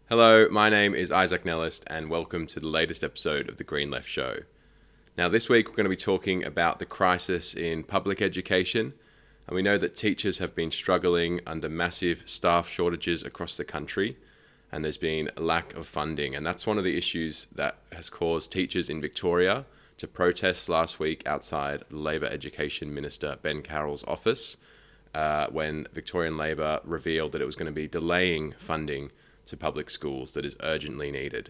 Hello, my name is Isaac Nellist, and welcome to the latest episode of the Green Left Show. Now, this week we're going to be talking about the crisis in public education, and we know that teachers have been struggling under massive staff shortages across the country, and there's been a lack of funding, and that's one of the issues that has caused teachers in Victoria to protest last week outside the Labor Education Minister Ben Carroll's office when Victorian Labor revealed that it was going to be delaying funding to public schools that is urgently needed.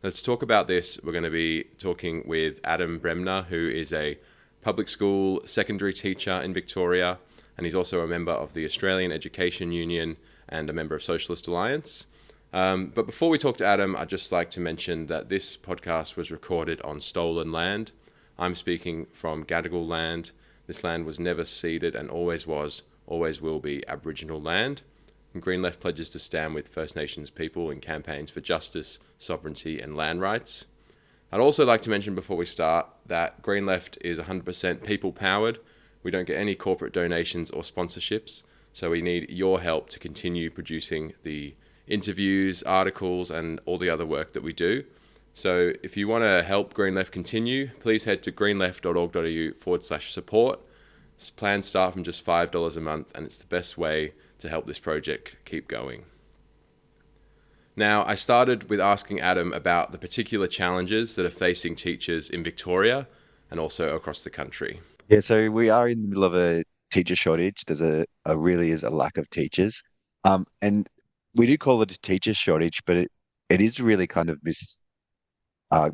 Now, to talk about this, we're going to be talking with Adam Bremner, who is a public school secondary teacher in Victoria, and he's also a member of the Australian Education Union and a member of Socialist Alliance. But before we talk to Adam, I'd just like to mention that this podcast was recorded on stolen land. I'm speaking from Gadigal land. This land was never ceded and always was, always will be Aboriginal land. And Green Left pledges to stand with First Nations people in campaigns for justice, sovereignty and land rights. I'd also like to mention before we start that Green Left is 100% people powered. We don't get any corporate donations or sponsorships, so we need your help to continue producing the interviews, articles and all the other work that we do. So if you want to help Green Left continue, please head to greenleft.org.au/support. Plans start from just $5 a month, and it's the best way to help this project keep going. Now, I started with asking Adam about the particular challenges that are facing teachers in Victoria and also across the country. Yeah, so we are in the middle of a teacher shortage. There's a really is a lack of teachers. And we do call it a teacher shortage, but it is really kind of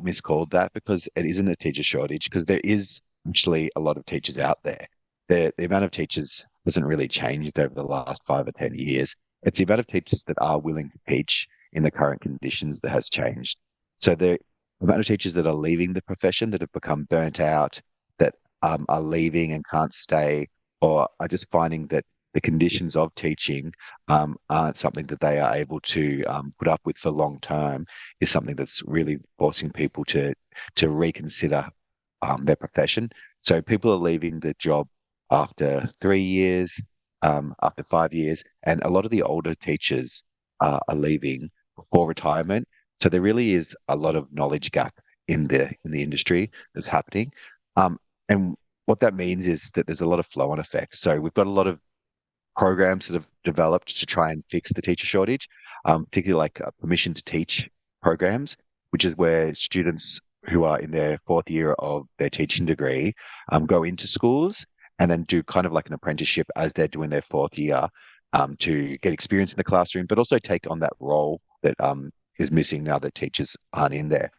miscalled that because it isn't a teacher shortage because there is actually a lot of teachers out there. The amount of teachers hasn't really changed over the last 5 or 10 years. It's the amount of teachers that are willing to teach in the current conditions that has changed. So the amount of teachers that are leaving the profession, that have become burnt out, that are leaving and can't stay, or are just finding that the conditions of teaching aren't something that they are able to put up with for long term, is something that's really forcing people to reconsider their profession. So people are leaving the job after 3 years, after 5 years, and a lot of the older teachers are leaving before retirement. So there really is a lot of knowledge gap in the industry that's happening. And what that means is that there's a lot of flow-on effects. So we've got a lot of programs that have developed to try and fix the teacher shortage, particularly like permission to teach programs, which is where students who are in their fourth year of their teaching degree go into schools and then do kind of like an apprenticeship as they're doing their fourth year to get experience in the classroom, but also take on that role that is missing now that teachers aren't in there.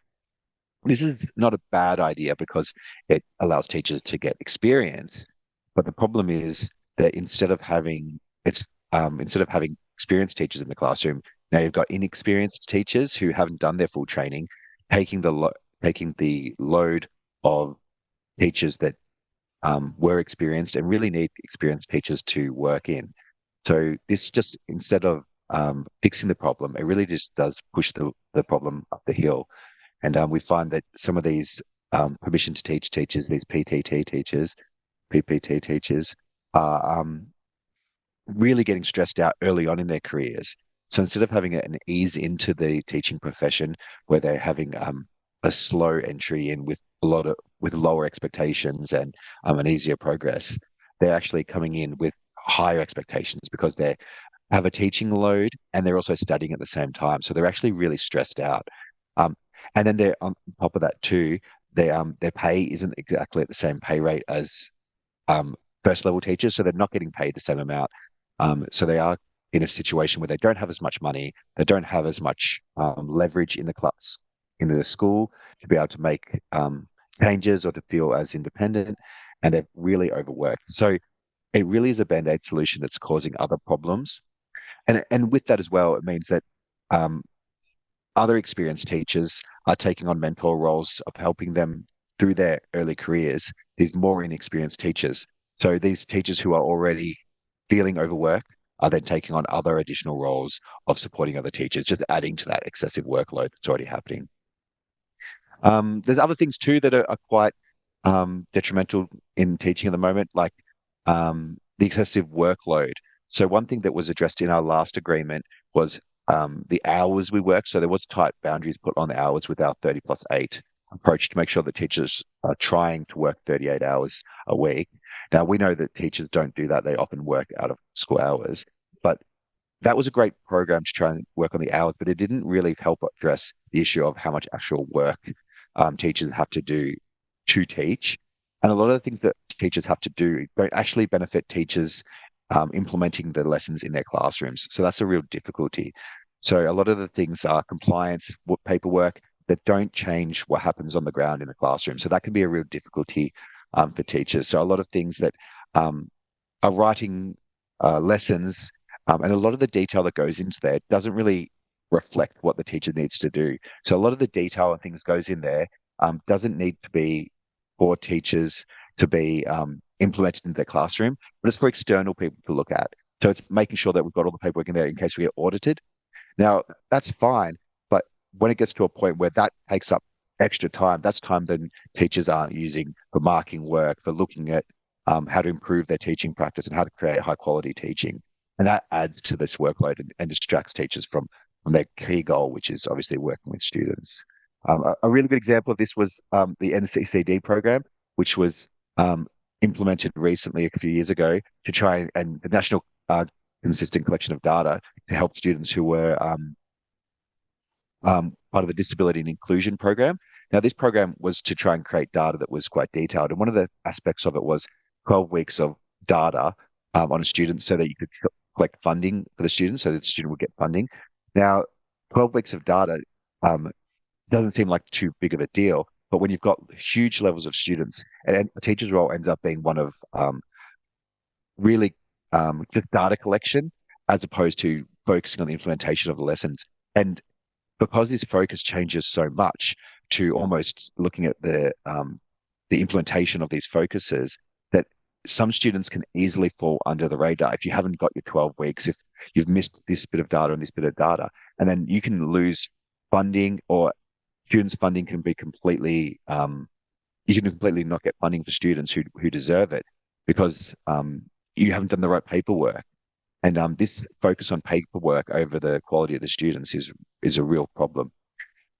This is not a bad idea because it allows teachers to get experience, but the problem is that instead of having experienced teachers in the classroom, now you've got inexperienced teachers who haven't done their full training, taking taking the load of teachers that were experienced and really need experienced teachers to work in. So this just instead of fixing the problem, it really just does push the problem up the hill. And we find that some of these permission to teach teachers, these PPT teachers, are really getting stressed out early on in their careers. So instead of having an ease into the teaching profession where they're having a slow entry in with lower expectations and an easier progress, they're actually coming in with higher expectations because they have a teaching load and they're also studying at the same time. So they're actually really stressed out. Um, and then they're on top of that too, their pay isn't exactly at the same pay rate as first level teachers, so they're not getting paid the same amount. So they are in a situation where they don't have as much money, they don't have as much leverage in the class, in the school to be able to make changes or to feel as independent, and they're really overworked. So it really is a band-aid solution that's causing other problems. And with that as well, it means that um, other experienced teachers are taking on mentor roles of helping them through their early careers, these more inexperienced teachers. So these teachers who are already feeling overworked are then taking on other additional roles of supporting other teachers, just adding to that excessive workload that's already happening. There's other things too that are quite detrimental in teaching at the moment, like the excessive workload. So one thing that was addressed in our last agreement was the hours we work. So there was tight boundaries put on the hours with our 30 plus 8 approach to make sure that teachers are trying to work 38 hours a week. Now, we know that teachers don't do that. They often work out of school hours. But that was a great program to try and work on the hours, but it didn't really help address the issue of how much actual work teachers have to do to teach. And a lot of the things that teachers have to do don't actually benefit teachers implementing the lessons in their classrooms. So that's a real difficulty. So a lot of the things are compliance, paperwork that don't change what happens on the ground in the classroom. So that can be a real difficulty for teachers. So a lot of things that are writing lessons, and a lot of the detail that goes into there doesn't really reflect what the teacher needs to do. So a lot of the detail and things goes in there doesn't need to be for teachers to be implemented into their classroom, but it's for external people to look at. So it's making sure that we've got all the paperwork in there in case we get audited. Now, that's fine, but when it gets to a point where that takes up extra time, that's time that teachers aren't using for marking work, for looking at how to improve their teaching practice and how to create high quality teaching. And that adds to this workload and distracts teachers from their key goal, which is obviously working with students. A really good example of this was the NCCD program, which was implemented recently a few years ago to try and the National Consistent Collection of Data to help students who were part of the Disability and Inclusion program. Now, this program was to try and create data that was quite detailed. And one of the aspects of it was 12 weeks of data on a student so that you could collect funding for the student so that the student would get funding. Now, 12 weeks of data doesn't seem like too big of a deal, but when you've got huge levels of students, and a teacher's role ends up being one of really just data collection as opposed to focusing on the implementation of the lessons. And because this focus changes so much to almost looking at the implementation of these focuses, that some students can easily fall under the radar if you haven't got your 12 weeks, if you've missed this bit of data and this bit of data, and then you can lose funding, or students' funding can be completely you can completely not get funding for students who deserve it because you haven't done the right paperwork. And this focus on paperwork over the quality of the students is a real problem.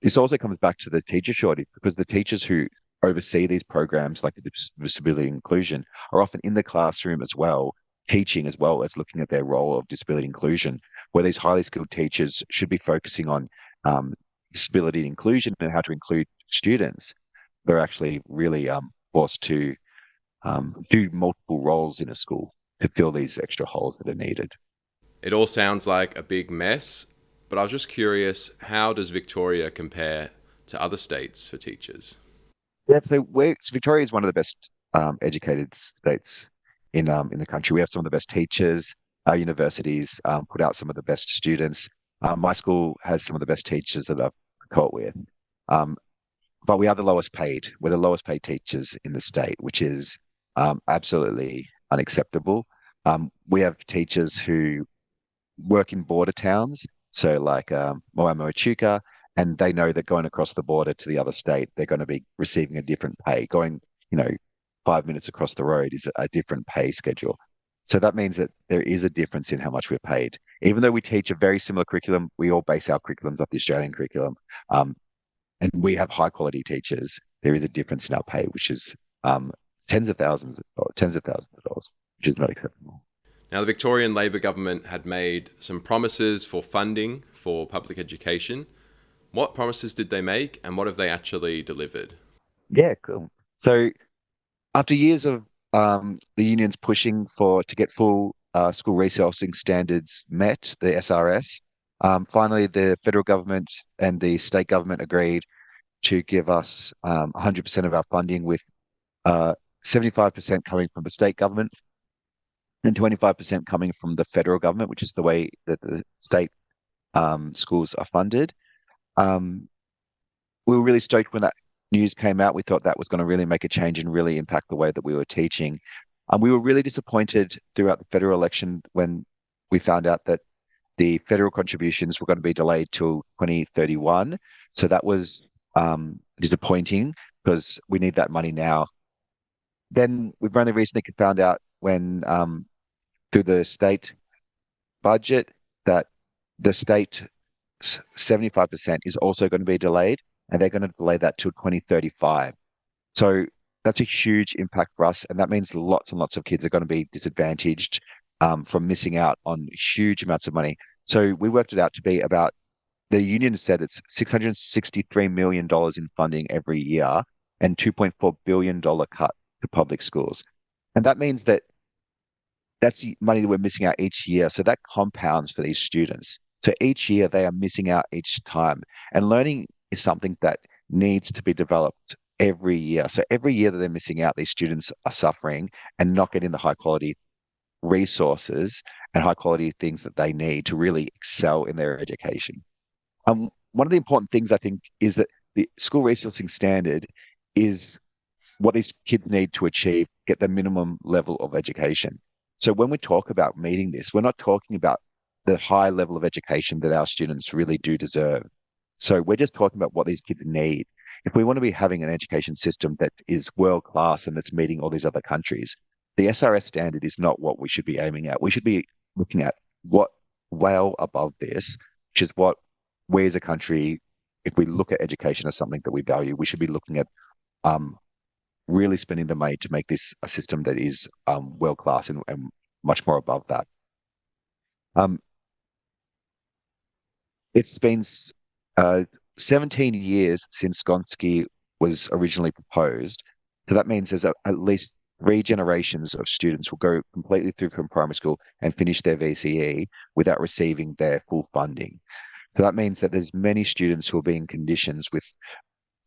This also comes back to the teacher shortage because the teachers who oversee these programs like the disability inclusion are often in the classroom as well, teaching as well as looking at their role of disability inclusion, where these highly skilled teachers should be focusing on disability inclusion and how to include students. They're actually really forced to do multiple roles in a school to fill these extra holes that are needed. It all sounds like a big mess, but I was just curious, how does Victoria compare to other states for teachers? Yeah, so Victoria is one of the best educated states in the country. We have some of the best teachers. Our universities put out some of the best students. My school has some of the best teachers that I've taught with. Um, but we are the lowest paid. We're the lowest paid teachers in the state, which is absolutely unacceptable. We have teachers who work in border towns, so like Moama Echuca, and they know that going across the border to the other state, they're going to be receiving a different pay. Going, you know, 5 minutes across the road is a different pay schedule. So that means that there is a difference in how much we're paid. Even though we teach a very similar curriculum, we all base our curriculums off the Australian curriculum, and we have high quality teachers. There is a difference in our pay, which is tens of thousands of dollars, which is not acceptable. Now, the Victorian Labor government had made some promises for funding for public education. What promises did they make, and what have they actually delivered? Yeah, cool. So after years of the unions pushing for to get full school resourcing standards met, the SRS, finally the federal government and the state government agreed to give us 100% of our funding, with uh, 75% coming from the state government and 25% coming from the federal government, which is the way that the state schools are funded. Um, we were really stoked when that news came out. We thought that was going to really make a change and really impact the way that we were teaching. We were really disappointed throughout the federal election when we found out that the federal contributions were going to be delayed till 2031. So that was disappointing because we need that money now. Then we've only recently found out when through the state budget that the state 75% is also going to be delayed, and they're going to delay that till 2035. So that's a huge impact for us, and that means lots and lots of kids are going to be disadvantaged from missing out on huge amounts of money. So we worked it out to be about, the union said it's $663 million in funding every year and $2.4 billion cut to public schools. And that means that that's the money that we're missing out each year. So that compounds for these students. So each year they are missing out each time. And learning is something that needs to be developed every year. So every year that they're missing out, these students are suffering and not getting the high quality resources and high quality things that they need to really excel in their education. One of the important things I think is that the school resourcing standard is what these kids need to achieve, get the minimum level of education. So when we talk about meeting this, we're not talking about the high level of education that our students really do deserve. So we're just talking about what these kids need. If we want to be having an education system that is world class and that's meeting all these other countries, the SRS standard is not what we should be aiming at. We should be looking at what well above this, which is what we as a country, if we look at education as something that we value, we should be looking at um, really spending the money to make this a system that is world class and much more above that. Um, it's been 17 years since Gonski was originally proposed. So that means there's at least three generations of students will go completely through from primary school and finish their VCE without receiving their full funding. So that means that there's many students who will be in conditions with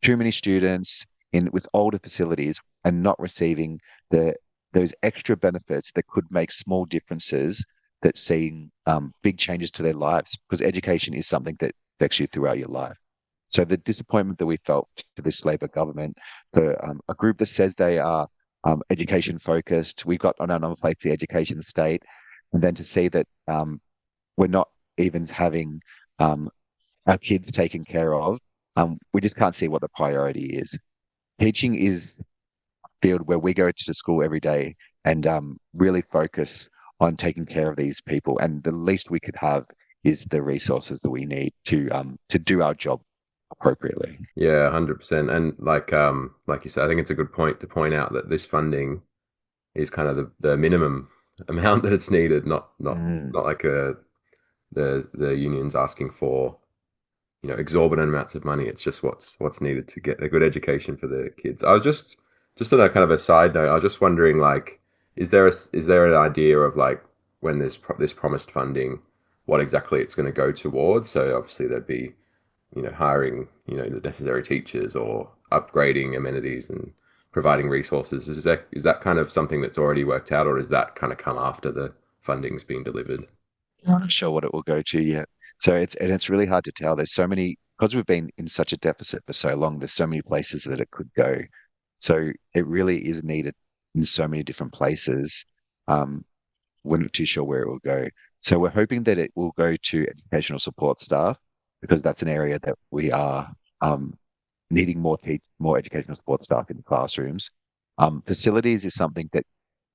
too many students in with older facilities and not receiving the those extra benefits that could make small differences that seeing big changes to their lives, because education is something that affects you throughout your life. So the disappointment that we felt to this Labor government, for a group that says they are education focused, we've got on our number plates the education state, and then to see that we're not even having um, our kids taken care of, we just can't see what the priority is. Teaching is a field where we go to school every day and really focus on taking care of these people. And the least we could have is the resources that we need to do our job appropriately. Yeah, 100%. And like you said, I think it's a good point to point out that this funding is kind of the minimum amount that it's needed, not it's Mm. not like the union's asking for, exorbitant amounts of money. It's just what's needed to get a good education for the kids. I was just on a kind of a side note, I was just wondering, like, is there an idea of like when there's this promised funding, what exactly it's going to go towards? So obviously there'd be, hiring, the necessary teachers or upgrading amenities and providing resources. Is that kind of something that's already worked out, or does that kind of come after the funding's been delivered? I'm not sure what it will go to yet. So it's really hard to tell. There's so many, because we've been in such a deficit for so long, there's so many places that it could go. So it really is needed in so many different places. Um, we're not too sure where it will go. So we're hoping that it will go to educational support staff, because that's an area that we are needing more educational support staff in the classrooms. Facilities is something that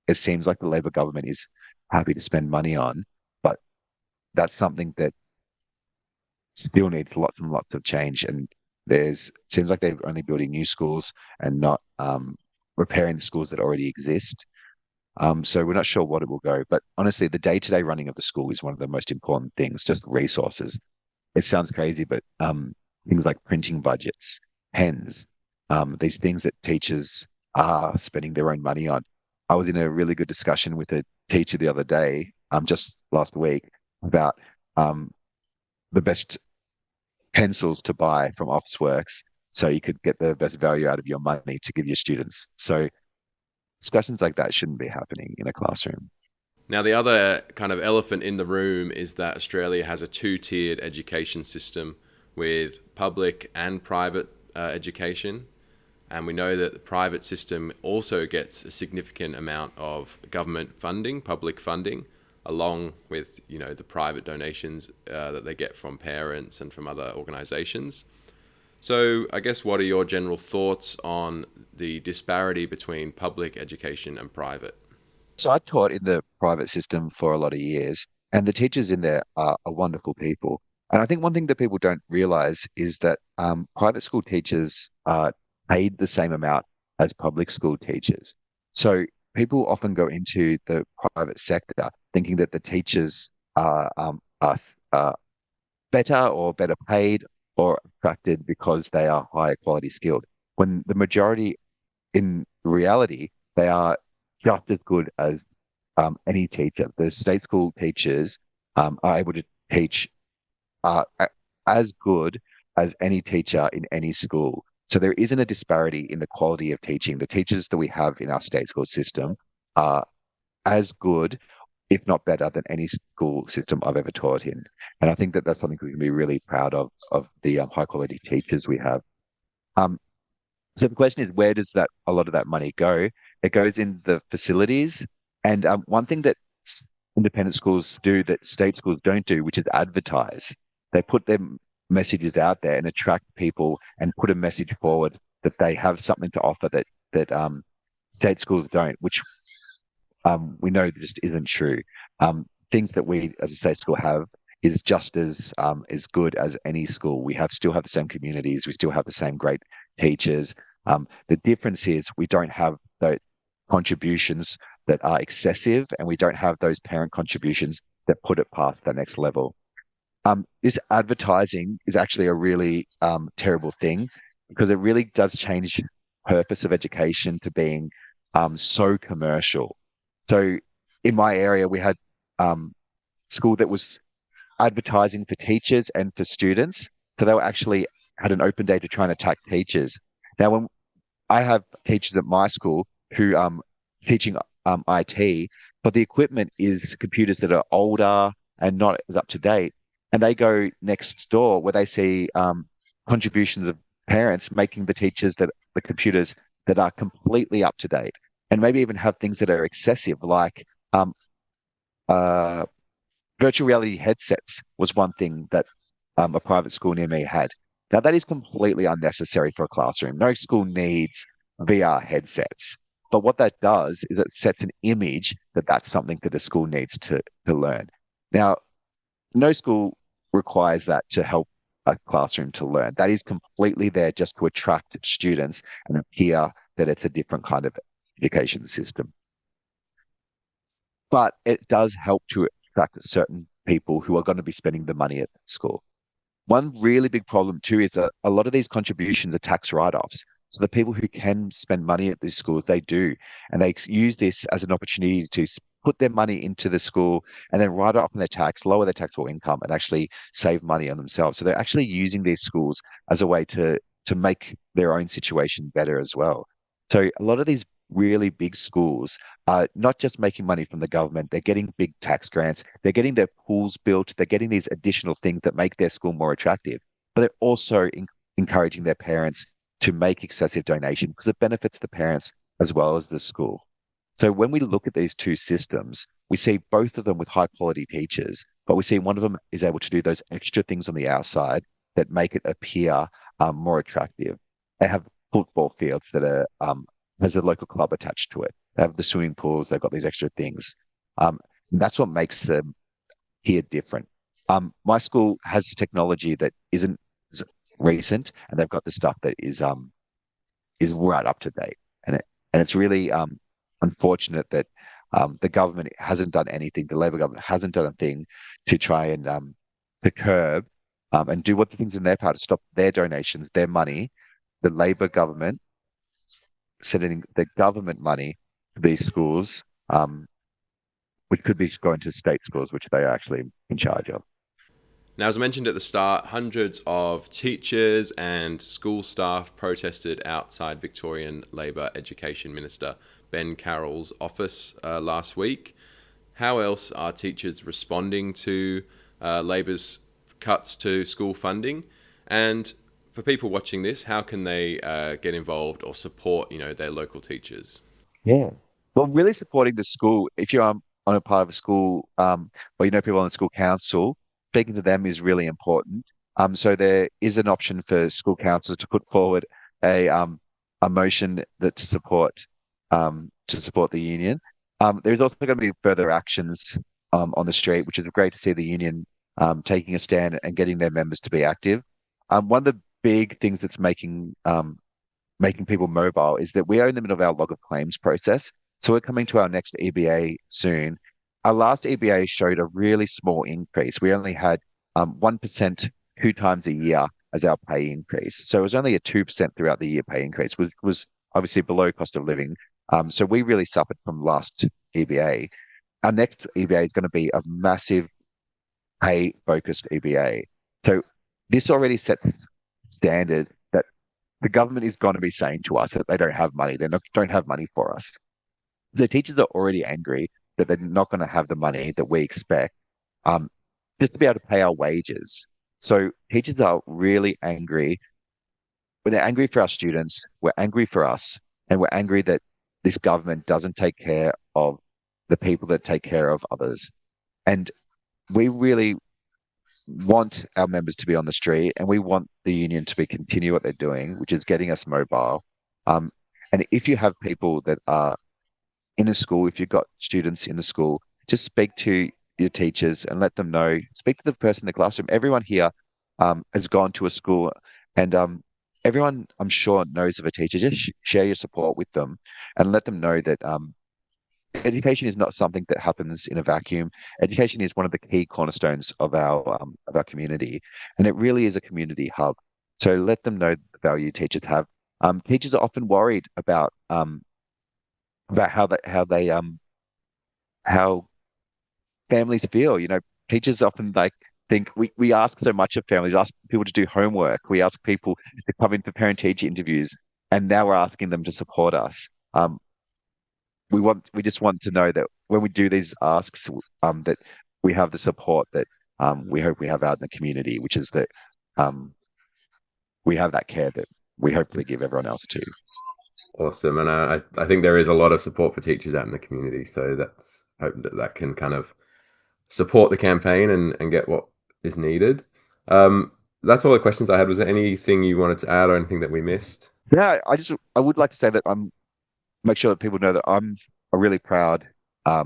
it seems like the Labor government is happy to spend money on, but that's something that still needs lots and lots of change. And there's seems like they're only building new schools and not repairing the schools that already exist. So we're not sure what it will go, but honestly, the day-to-day running of the school is one of the most important things, just resources. It sounds crazy, but things like printing budgets, pens, these things that teachers are spending their own money on. I was in a really good discussion with a teacher the other day, just last week, about the best pencils to buy from Officeworks so you could get the best value out of your money to give your students. So discussions like that shouldn't be happening in a classroom. Now, the other kind of elephant in the room is that Australia has a two-tiered education system with public and private education. And we know that the private system also gets a significant amount of government funding, public funding, along with, the private donations that they get from parents and from other organisations. So I guess, what are your general thoughts on the disparity between public education and private? So I taught in the private system for a lot of years, and the teachers in there are wonderful people. And I think one thing that people don't realize is that private school teachers are paid the same amount as public school teachers. So people often go into the private sector thinking that the teachers are better or better paid or attracted because they are higher quality skilled. When the majority, in reality, they are just as good as any teacher. The state school teachers are able to teach as good as any teacher in any school. So there isn't a disparity in the quality of teaching. The teachers that we have in our state school system are as good, if not better, than any school system I've ever taught in. And I think that that's something we can be really proud of the high quality teachers we have. Um, so the question is, where does that a lot of that money go? It goes in the facilities. And one thing that independent schools do that state schools don't do, which is advertise. They put their messages out there and attract people and put a message forward that they have something to offer that state schools don't, which we know just isn't true. Things that we as a state school have is just as good as any school. We have still have the same communities. We still have the same great teachers. The difference is we don't have the contributions that are excessive, and we don't have those parent contributions that put it past the next level. This advertising is actually a really terrible thing because it really does change purpose of education to being so commercial. So in my area, we had school that was advertising for teachers and for students. So they were actually had an open day to try and attack teachers. Now, when I have teachers at my school who teaching IT, but the equipment is computers that are older and not as up to date. And they go next door where they see contributions of parents making the teachers that the computers that are completely up to date, and maybe even have things that are excessive, like um, uh, virtual reality headsets was one thing that a private school near me had. Now, that is completely unnecessary for a classroom. No school needs VR headsets. But what that does is it sets an image that that's something that a school needs to learn. Now, no school requires that to help a classroom to learn. That is completely there just to attract students and appear that it's a different kind of education system. But it does help to attract certain people who are going to be spending the money at school. One really big problem too is that a lot of these contributions are tax write-offs. So the people who can spend money at these schools, they do, and they use this as an opportunity to put their money into the school and then write it off on their tax, lower their taxable income, and actually save money on themselves. So they're actually using these schools as a way to make their own situation better as well. So a lot of these really big schools are not just making money from the government, they're getting big tax grants, they're getting their pools built, they're getting these additional things that make their school more attractive. But they're also encouraging their parents to make excessive donation because it benefits the parents as well as the school. So when we look at these two systems, we see both of them with high quality teachers, but we see one of them is able to do those extra things on the outside that make it appear more attractive. They have football fields that are has a local club attached to it. They have the swimming pools. They've got these extra things. That's what makes them here different. My school has technology that isn't recent, and they've got the stuff that is right up to date. And it's really unfortunate that the government hasn't done anything. The Labor government hasn't done a thing to try and to curb and do what the things in their power to stop their donations, their money. The Labor government sending the government money to these schools, which could be going to state schools, which they are actually in charge of. Now, as I mentioned at the start, hundreds of teachers and school staff protested outside Victorian Labor Education Minister Ben Carroll's office last week. How else are teachers responding to Labor's cuts to school funding? And for people watching this, how can they get involved or support, their local teachers? Yeah. Well, really supporting the school. If you're on a part of a school, or you know people on the school council, speaking to them is really important. So there is an option for school council to put forward a motion that to support the union. There's also going to be further actions on the street, which is great to see the union taking a stand and getting their members to be active. One of the big things that's making people mobile is that we are in the middle of our log of claims process. So we're coming to our next EBA soon. Our last EBA showed a really small increase. We only had 1% 2 times a year as our pay increase. So it was only a 2% throughout the year pay increase, which was obviously below cost of living. So we really suffered from last EBA. Our next EBA is going to be a massive pay focused EBA. So this already sets standard that the government is going to be saying to us that they don't have money. They don't have money for us. So teachers are already angry that they're not going to have the money that we expect um, just to be able to pay our wages. So teachers are really angry. When they're angry for our students, we're angry for us, and we're angry that this government doesn't take care of the people that take care of others. And we really want our members to be on the street, and we want the union to be continue what they're doing, which is getting us mobile. And if you have people that are in a school, if you've got students in the school, just speak to your teachers and let them know. Speak to the person in the classroom. Everyone here has gone to a school, and everyone, I'm sure, knows of a teacher. Just share your support with them and let them know that education is not something that happens in a vacuum. Education is one of the key cornerstones of our community, and it really is a community hub. So let them know the value teachers have. Teachers are often worried about how families feel. You know, teachers often like think we ask so much of families, we ask people to do homework, we ask people to come in for parent-teacher interviews, and now we're asking them to support us. We just want to know that when we do these asks, that we have the support that we hope we have out in the community, which is that we have that care that we hopefully give everyone else too. Awesome. And I think there is a lot of support for teachers out in the community. So that's hope that can kind of support the campaign and get what is needed. That's all the questions I had. Was there anything you wanted to add or anything that we missed? Yeah, I would like to say that make sure that people know that I'm a really proud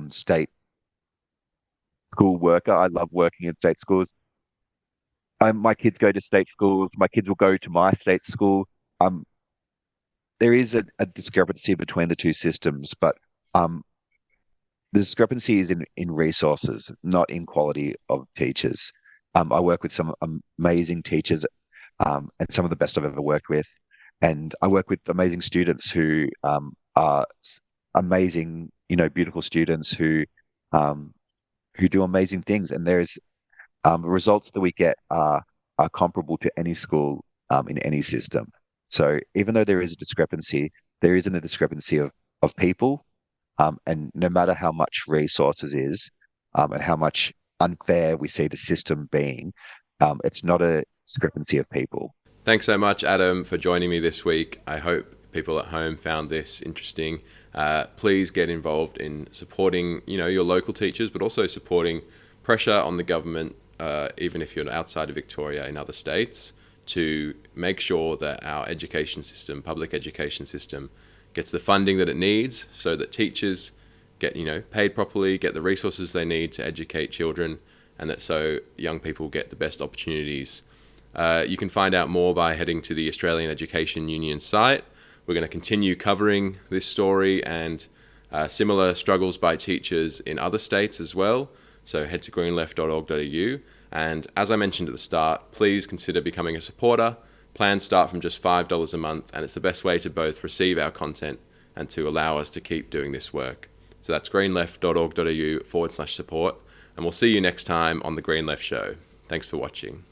state school worker. I love working in state schools. My kids go to state schools. My kids will go to my state school. Um, there is a discrepancy between the two systems, but the discrepancy is in resources, not in quality of teachers. I work with some amazing teachers, and some of the best I've ever worked with, and I work with amazing students who are amazing, beautiful students who do amazing things, and there's the results that we get are comparable to any school in any system. So even though there is a discrepancy, there isn't a discrepancy of people. And no matter how much resources is, and how much unfair we see the system being, it's not a discrepancy of people. Thanks so much, Adam, for joining me this week. I hope people at home found this interesting. Please get involved in supporting, your local teachers, but also supporting pressure on the government, even if you're outside of Victoria, in other states, to make sure that our education system, public education system, gets the funding that it needs so that teachers get, paid properly, get the resources they need to educate children, and that so young people get the best opportunities. You can find out more by heading to the Australian Education Union site. We're going to continue covering this story and similar struggles by teachers in other states as well. So head to greenleft.org.au. And as I mentioned at the start, please consider becoming a supporter. Plans start from just $5 a month, and it's the best way to both receive our content and to allow us to keep doing this work. So that's greenleft.org.au/support. And we'll see you next time on The Green Left Show. Thanks for watching.